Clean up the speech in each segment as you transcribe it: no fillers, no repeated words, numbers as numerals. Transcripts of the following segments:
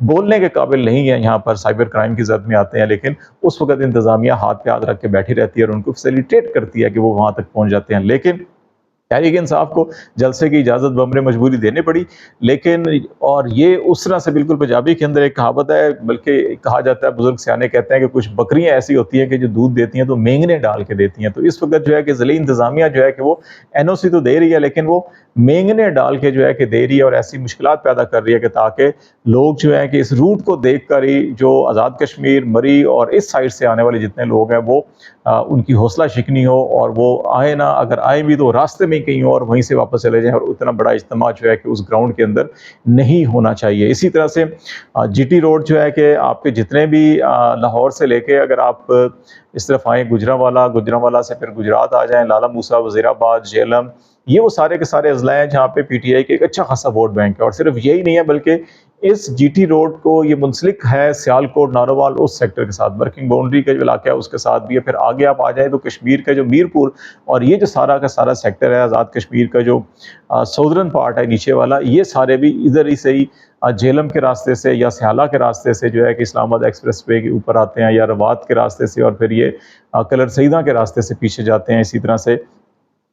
بولنے کے قابل نہیں ہیں، یہاں پر سائبر کرائم کی زد میں آتے ہیں، لیکن اس وقت انتظامیہ ہاتھ پہ ہاتھ رکھ کے بیٹھی رہتی ہے اور ان کو فیسیلیٹیٹ کرتی ہے کہ وہ وہاں تک پہنچ جاتے ہیں۔ لیکن تحریک انصاف کو جلسے کی اجازت بمر مجبوری دینی پڑی، لیکن اور یہ اس طرح سے بالکل پنجابی کے اندر ایک کہاوت ہے، بلکہ کہا جاتا ہے، بزرگ سیانے کہتے ہیں کہ کچھ بکریاں ایسی ہوتی ہیں کہ جو دودھ دیتی ہیں تو مینگنے ڈال کے دیتی ہیں۔ تو اس وقت جو ہے کہ ضلعی انتظامیہ جو ہے کہ وہ این او سی تو دے رہی ہے، لیکن وہ مینگنے ڈال کے جو ہے کہ دے رہی ہے اور ایسی مشکلات پیدا کر رہی ہے کہ تاکہ لوگ جو ہے کہ اس روٹ کو دیکھ کر ہی جو آزاد کشمیر، مری اور اس سائڈ سے آنے والے جتنے لوگ ہیں وہ ان کی حوصلہ شکنی ہو اور وہ آئے نہ، اگر آئے بھی تو راستے میں کہیں ہو اور وہیں سے واپس چلے جائیں، اور اتنا بڑا اجتماع جو ہے کہ اس گراؤنڈ کے اندر نہیں ہونا چاہیے۔ اسی طرح سے جی ٹی روڈ جو ہے کہ آپ کے جتنے بھی لاہور سے لے کے اگر آپ اس طرف آئیں گجرانوالہ سے پھر گجرات آ جائیں، لالہ موسیٰ، وزیر آباد، جہلم، یہ وہ سارے کے سارے اضلاع ہیں جہاں پہ پی ٹی آئی کے ایک اچھا خاصا ووٹ بینک ہے۔ اور صرف یہی نہیں ہے بلکہ اس جی ٹی روڈ کو یہ منسلک ہے سیالکوٹ، نارووال اس سیکٹر کے ساتھ، ورکنگ باؤنڈری کا جو علاقہ ہے اس کے ساتھ بھی ہے۔ پھر آگے آپ آ جائیں تو کشمیر کا جو میرپور اور یہ جو سارا کا سارا سیکٹر ہے آزاد کشمیر کا جو سودرن پارٹ ہے نیچے والا، یہ سارے بھی ادھر ہی سے ہی جہلم کے راستے سے یا سیالہ کے راستے سے جو ہے کہ اسلام آباد ایکسپریس وے کے اوپر آتے ہیں، یا روات کے راستے سے، اور پھر یہ کلر سیدہ کے راستے سے پیچھے جاتے ہیں۔ اسی طرح سے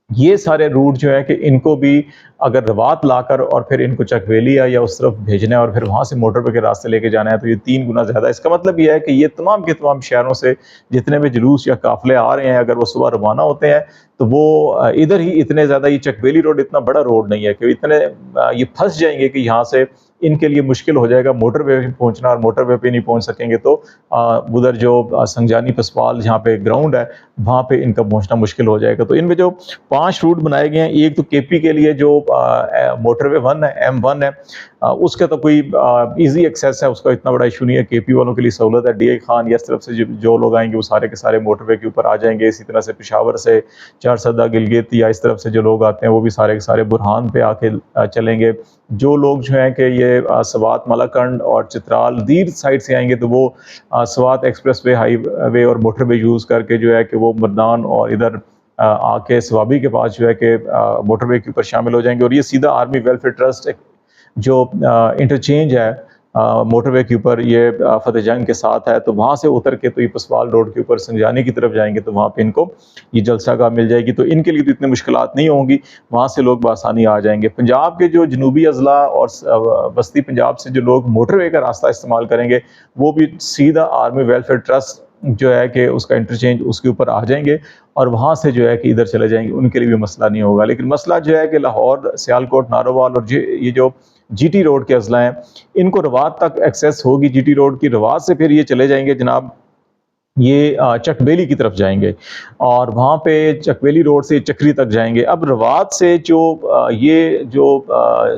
یہ سارے روٹ جو ہے کہ ان کو بھی اگر روات لا کر اور پھر ان کو چک ویلیا یا اس طرف بھیجنا ہے اور پھر وہاں سے موٹر وے کے راستے لے کے جانا ہے تو یہ 3 گنا زیادہ ہے۔ اس کا مطلب یہ ہے کہ یہ تمام کے تمام شہروں سے جتنے بھی جلوس یا قافلے آ رہے ہیں، اگر وہ صبح روانہ ہوتے ہیں تو وہ ادھر ہی اتنے زیادہ، یہ چک ویلی روڈ اتنا بڑا روڈ نہیں ہے کہ اتنے یہ پھنس جائیں گے کہ یہاں سے ان کے لیے مشکل ہو جائے گا موٹر وے پہ پہنچنا، اور موٹر وے پہ نہیں پہنچ سکیں گے تو ادھر جو سنگجانی پسپال جہاں پہ گراؤنڈ ہے وہاں پہ ان کا پہنچنا مشکل ہو جائے گا۔ تو ان میں جو 5 روٹ بنائے گئے ہیں، ایک تو کے پی کے لیے جو موٹر وے 1 ہے، M1 ہے، اس کا تو کوئی ایزی ایکسیس ہے، اس کا اتنا بڑا ایشو نہیں ہے۔ کے پی والوں کے لیے سہولت ہے، ڈی آئی خان یا اس طرف سے جو لوگ آئیں گے وہ سارے کے سارے موٹر وے کے اوپر آ جائیں گے۔ اسی طرح سے پشاور سے چارسدہ، گلگت یا اس طرف سے جو لوگ آتے ہیں وہ بھی سارے کے سارے برہان پہ آ کے چلیں گے۔ جو لوگ جو ہیں کہ یہ سوات، ملاکنڈ اور چترال دیر سائڈ سے آئیں گے تو وہ سوات ایکسپریس وے، ہائی وے اور موٹر وے یوز کر کے جو ہے کہ وہ مردان اور ادھر آ کے سوابی کے پاس جو ہے کہ موٹر وے کے اوپر شامل ہو جائیں گے۔ اور یہ سیدھا آرمی ویلفیئر ٹرسٹ جو انٹرچینج ہے موٹر وے کے اوپر، یہ فتح جنگ کے ساتھ ہے، تو وہاں سے اتر کے تو یہ پسپال روڈ کے اوپر سنگجانی کی طرف جائیں گے تو وہاں پہ ان کو یہ جلسہ گاہ مل جائے گی، تو ان کے لیے تو اتنی مشکلات نہیں ہوں گی، وہاں سے لوگ بآسانی آ جائیں گے۔ پنجاب کے جو جنوبی اضلاع اور وسطی پنجاب سے جو لوگ موٹر وے کا راستہ استعمال کریں گے وہ بھی سیدھا آرمی ویلفیئر ٹرسٹ جو ہے کہ اس کا انٹرچینج اس کے اوپر آ جائیں گے اور وہاں سے جو ہے کہ ادھر چلے جائیں گے، ان کے لیے بھی مسئلہ نہیں ہوگا۔ لیکن مسئلہ جو ہے کہ لاہور، سیالکوٹ، نارووال اور یہ جو جی ٹی روڈ کے اضلاع ہیں ان کو روات تک ایکسیس ہوگی، جی ٹی روڈ کی روات سے پھر یہ چلے جائیں گے جناب، یہ چک بیلی کی طرف جائیں گے اور وہاں پہ چک بیلی روڈ سے چکری تک جائیں گے۔ اب روات سے یہ جو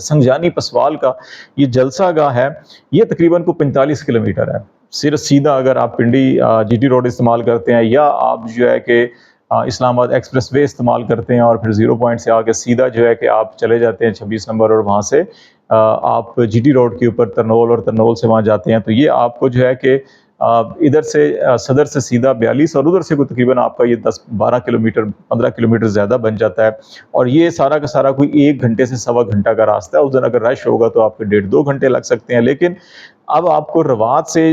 سنگجانی پسوال کا یہ جلسہ گاہ ہے یہ تقریباً کو 45 کلومیٹر ہے۔ صرف سیدھا اگر آپ پنڈی جی ٹی روڈ استعمال کرتے ہیں یا آپ جو ہے کہ اسلام آباد ایکسپریس وے استعمال کرتے ہیں اور پھر 0 پوائنٹ سے آگے سیدھا جو ہے کہ آپ چلے جاتے ہیں 26 نمبر اور وہاں سے آپ جی ٹی روڈ کے اوپر ترنول اور ترنول سے وہاں جاتے ہیں، تو یہ آپ کو جو ہے کہ ادھر سے صدر سے سیدھا 42 اور ادھر سے کوئی تقریباً آپ کا یہ 10-12 کلومیٹر 15 کلومیٹر زیادہ بن جاتا ہے، اور یہ سارا کا سارا کوئی 1 گھنٹے سے 1.25 گھنٹہ کا راستہ ہے۔ اس دن اگر رش ہوگا تو آپ کے 1.5-2 گھنٹے لگ سکتے ہیں، لیکن اب آپ کو روات سے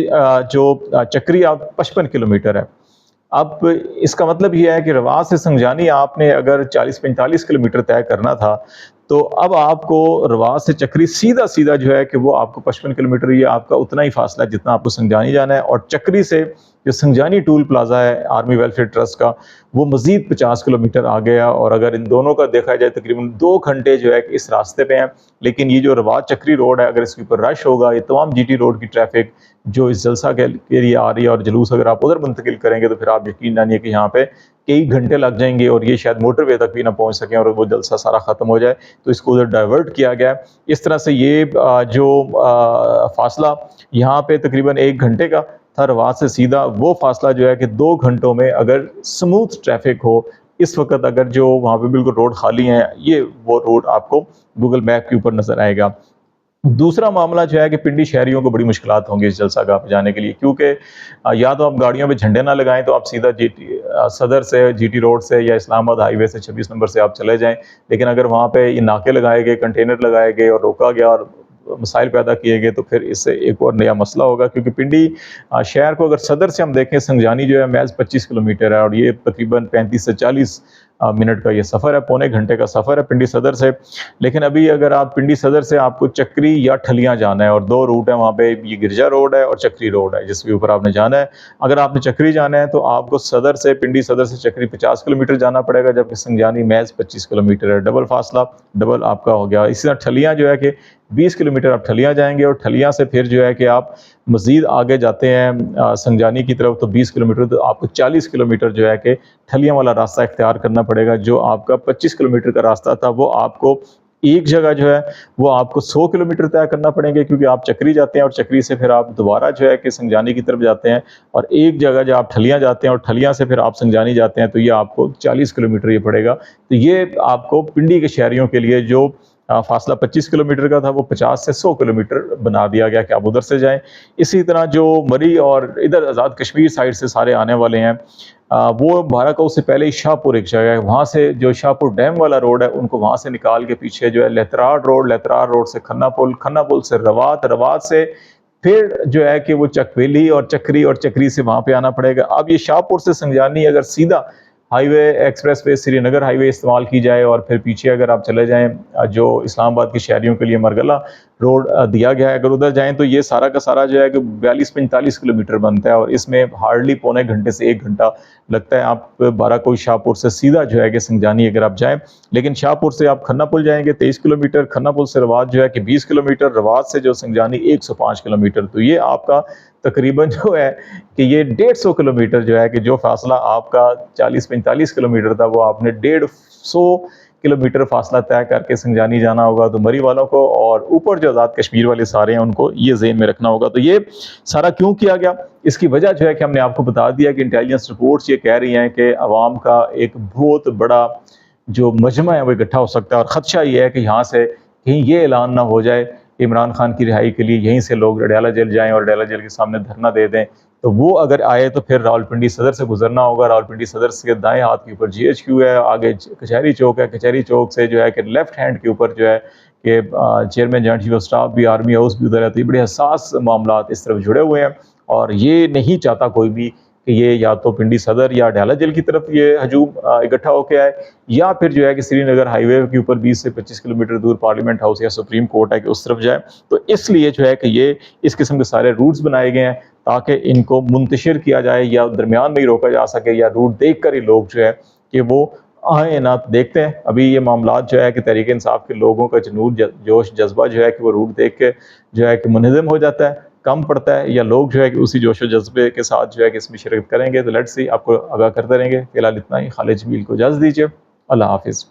جو چکری آپ 55 کلومیٹر ہے۔ اب اس کا مطلب یہ ہے کہ روات سے سنگجانی آپ نے اگر 40-45 کلومیٹر طے کرنا تھا تو اب آپ کو روات سے چکری سیدھا جو ہے کہ وہ آپ کو 55 کلومیٹر، یہ آپ کا اتنا ہی فاصلہ ہے جتنا آپ کو سنگجانی جانا ہے، اور چکری سے جو سنگجانی ٹول پلازا ہے آرمی ویلفیئر ٹرسٹ کا وہ مزید 50 کلومیٹر آ گیا، اور اگر ان دونوں کا دیکھا جائے تقریباً 2 گھنٹے جو ہے کہ اس راستے پہ ہیں۔ لیکن یہ جو روات چکری روڈ ہے اگر اس کے اوپر رش ہوگا، یہ تمام جی ٹی روڈ کی ٹریفک جو اس جلسہ کے لیے آ رہی ہے اور جلوس اگر آپ ادھر منتقل کریں گے تو پھر آپ یقین جانیے کہ یہاں پہ کئی گھنٹے لگ جائیں گے اور یہ شاید موٹر وے تک بھی نہ پہنچ سکیں اور وہ جلسہ سارا ختم ہو جائے، تو اس کو ادھر ڈائیورٹ کیا گیا۔ اس طرح سے یہ جو فاصلہ یہاں پہ تقریباً 1 گھنٹے کا تھا روات سے سیدھا، وہ فاصلہ جو ہے کہ 2 گھنٹوں میں اگر سموتھ ٹریفک ہو، اس وقت اگر جو وہاں پہ بالکل روڈ خالی ہیں، یہ وہ روڈ آپ کو گوگل میپ کے اوپر نظر آئے گا۔ دوسرا معاملہ جو ہے کہ پنڈی شہریوں کو بڑی مشکلات ہوں گی اس جلسہ گاہ پہ جانے کے لیے، کیونکہ یا تو آپ گاڑیوں پہ جھنڈے نہ لگائیں تو آپ سیدھا صدر سے جی ٹی روڈ سے یا اسلام آباد ہائی وے سے 26 نمبر سے آپ چلے جائیں، لیکن اگر وہاں پہ یہ ناکے لگائے گئے، کنٹینر لگائے گئے اور روکا گیا اور مسائل پیدا کیے گئے تو پھر اس سے ایک اور نیا مسئلہ ہوگا، کیونکہ پنڈی شہر کو اگر صدر سے ہم دیکھیں، سنگجانی جو ہے محض 25 کلومیٹر ہے، اور یہ تقریباً 35 سے 40 منٹ کا یہ سفر ہے، پونے گھنٹے کا سفر ہے پنڈی صدر سے۔ لیکن ابھی اگر آپ پنڈی صدر سے آپ کو چکری یا ٹھلیاں جانا ہے، اور دو روٹ ہیں وہاں پہ، یہ گرجا روڈ ہے اور چکری روڈ ہے جس کے اوپر آپ نے جانا ہے۔ اگر آپ نے چکری جانا ہے تو آپ کو صدر سے، پنڈی صدر سے چکری 50 کلومیٹر جانا پڑے گا، جبکہ سنگجانی محض 25 کلومیٹر ہے، ڈبل فاصلہ، ڈبل آپ کا ہو گیا۔ اسی طرح ٹھلیاں جو ہے کہ 20 کلومیٹر آپ ٹھلیاں جائیں گے، اور ٹھلیاں سے پھر جو ہے کہ آپ مزید آگے جاتے ہیں سنگجانی کی طرف تو 20 کلومیٹر، تو آپ کو 40 کلومیٹر جو ہے کہ ٹھلیاں والا راستہ اختیار کرنا پڑے گا۔ جو آپ کا 25 کلومیٹر کا راستہ تھا وہ آپ کو ایک جگہ جو ہے وہ آپ کو 100 کلومیٹر طے کرنا پڑیں گے، کیونکہ آپ چکری جاتے ہیں اور چکری سے پھر آپ دوبارہ جو ہے کہ سنگجانی کی طرف جاتے ہیں، اور ایک جگہ جو آپ ٹھلیاں جاتے ہیں اور ٹھلیاں سے پھر آپ سنگجانی جاتے ہیں تو یہ آپ کو 40 کلومیٹر یہ پڑے گا۔ تو یہ آپ کو پنڈی کے شہریوں کے لیے جو فاصلہ 25 کلومیٹر کا تھا وہ 50 سے 100 کلومیٹر بنا دیا گیا کہ آپ ادھر سے جائیں۔ اسی طرح جو مری اور ادھر آزاد کشمیر سائڈ سے سارے آنے والے ہیں، وہ بھاراکو سے پہلے ہی شاہپور ایک جگہ ہے، وہاں سے جو شاہپور ڈیم والا روڈ ہے ان کو وہاں سے نکال کے پیچھے جو ہے لہتراڑ روڈ سے کھنا پل سے روات سے پھر جو ہے کہ وہ چکویلی اور چکری سے وہاں پہ آنا پڑے گا۔ اب یہ شاہپور سے سنگجانی اگر سیدھا ہائی وے ایکسپریس وے سری نگر ہائی وے استعمال کی جائے، اور پھر پیچھے اگر آپ چلے جائیں جو اسلام آباد کے شہریوں کے لیے مرگلہ روڈ دیا گیا ہے، اگر ادھر جائیں تو یہ سارا کا سارا جو ہے کہ 42-45 کلومیٹر بنتا ہے، اور اس میں ہارڈلی پونے گھنٹے سے 1 گھنٹہ لگتا ہے آپ بھاراکو شاہپور سے سیدھا جو ہے کہ سنگجانی اگر آپ جائیں۔ لیکن شاہپور سے آپ کھنا پل جائیں گے 23 کلومیٹر، کھنا پل سے روات جو ہے کہ 20 کلومیٹر، روات سے جو سنگجانی 105 کلومیٹر، تو یہ آپ کا تقریباً جو ہے کہ یہ 150 کلومیٹر جو ہے کہ جو فاصلہ آپ کا 40-45 کلومیٹر تھا وہ آپ نے 150 کلومیٹر فاصلہ طے کر کے سنگجانی جانا ہوگا۔ تو مری والوں کو اور اوپر جو آزاد کشمیر والے سارے ہیں ان کو یہ ذہن میں رکھنا ہوگا۔ تو یہ سارا کیوں کیا گیا، اس کی وجہ جو ہے کہ ہم نے آپ کو بتا دیا کہ انٹیلیجنس رپورٹس یہ کہہ رہی ہیں کہ عوام کا ایک بہت بڑا جو مجمع ہے وہ اکٹھا ہو سکتا ہے، اور خدشہ یہ ہے کہ یہاں سے کہیں یہ اعلان نہ ہو جائے کہ عمران خان کی رہائی کے لیے یہیں سے لوگ ڈیالہ جیل جائیں اور ڈیالہ جیل کے سامنے دھرنا دے دیں، تو وہ اگر آئے تو پھر راولپنڈی صدر سے گزرنا ہوگا۔ راولپنڈی صدر سے دائیں ہاتھ کے اوپر GHQ ہے، آگے کچہری چوک ہے، کچہری چوک سے جو ہے کہ لیفٹ ہینڈ کے اوپر جو ہے کہ chairman joint chief of staff بھی، آرمی ہاؤس بھی ادھر ہے، تو یہ بڑے حساس معاملات اس طرف جڑے ہوئے ہیں، اور یہ نہیں چاہتا کوئی بھی کہ یہ یا تو پنڈی صدر یا ڈیالہ جیل کی طرف یہ ہجوم اکٹھا ہو کے آئے، یا پھر جو ہے کہ سری نگر ہائی وے کے اوپر 20 سے 25 کلومیٹر دور پارلیمنٹ ہاؤس یا سپریم کورٹ ہے کہ اس طرف جائے۔ تو اس لیے جو ہے کہ یہ اس قسم کے سارے روٹس بنائے گئے ہیں تاکہ ان کو منتشر کیا جائے یا درمیان میں ہی روکا جا سکے، یا روٹ دیکھ کر ہی لوگ جو ہے کہ وہ آئیں نہ۔ دیکھتے ہیں ابھی یہ معاملات جو ہے کہ تحریک انصاف کے لوگوں کا جوش جذبہ جو ہے کہ وہ روٹ دیکھ کے جو ہے کہ منہدم ہو جاتا ہے، کم پڑتا ہے، یا لوگ جو ہے کہ اسی جوش و جذبے کے ساتھ جو ہے کہ اس میں شرکت کریں گے۔ تو لیٹس سی، آپ کو آگاہ کرتے رہیں گے۔ فی الحال اتنا ہی، خالد جمیل کو اجازت دیجیے، اللہ حافظ۔